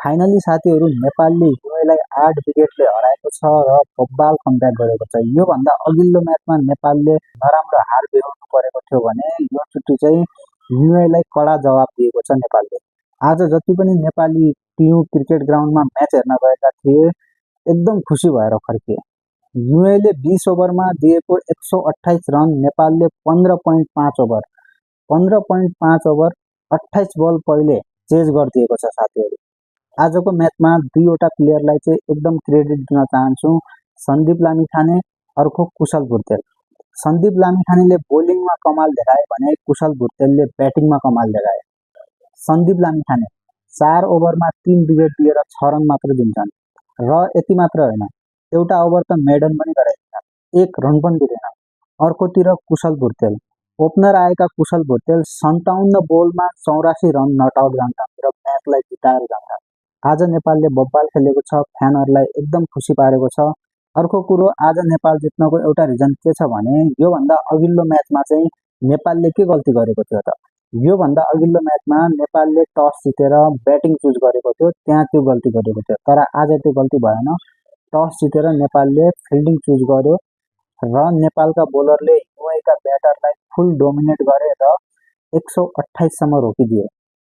Finally साथीहरु नेपालले युएलाई 8 विकेटले हराएको छ र बब्बाल कमब्याक गरेको छ। यो भन्दा अघिल्लो म्याचमा नेपालले नराम्रो हार बेहोर्नु परेको थियो भने यो चोटी चाहिँ युएलाई कडा जवाब दिएको छ नेपालले। आज जति पनि नेपाली टिम क्रिकेट ग्राउन्डमा म्याच हेर्न गएका थिए एकदम खुसी भएर फर्किए। युएले 20 ओभरमा दिएको 128 रन नेपालले 15.5 ओभर 28 बल पहिले चेज गरिदिएको छ साथीहरु। आजको म्याचमा दुईवटा प्लेयरलाई चाहिँ एकदम क्रेडिट दिन चाहन्छु। सन्दीप लामिछाने अर्को कुशल भुर्तेल। सन्दीप लामिछानेले बोलिङमा कमाल देखाए भने कुशल भुर्तेलले ब्याटिङमा कमाल देखाए। सन्दीप लामिछाने 4 ओभरमा 3 विकेट दिएर 6 रन मात्र दिन्छन् र यति मात्र होइन, एउटा ओभर त मेडन पनि गराइदिन्छन्, 1 रन पनि दिँदैन। अर्कोतिर कुशल भुर्तेल, ओपनर आएका कुशल भुर्तेल 57 बोलमा 84 रन नट आउट जान्छन् र म्याचलाई जिताएर जान्छन्। आज नेपालले बब्बाल खेलेको छ, फ्यानहरुलाई एकदम खुसी पारेको छ। अर्को कुरो, आज नेपाल जित्नको एउटा रिजन के छ भने यो भन्दा अघिल्लो म्याचमा चाहिँ नेपालले के गल्ती गरेको थियो त? यो भन्दा अघिल्लो म्याचमा नेपालले टस जितेर ब्याटिङ चुज गरेको थियो, त्यहाँ त्यो गल्ती गरेको थियो। तर आज त्यो गल्ती भएन। टस जितेर नेपालले फिल्डिङ चुज गर्यो र नेपालका बोलरले युएका ब्याटरलाई फुल डोमिनेट गरे र 128 सम्म रोकिदिए।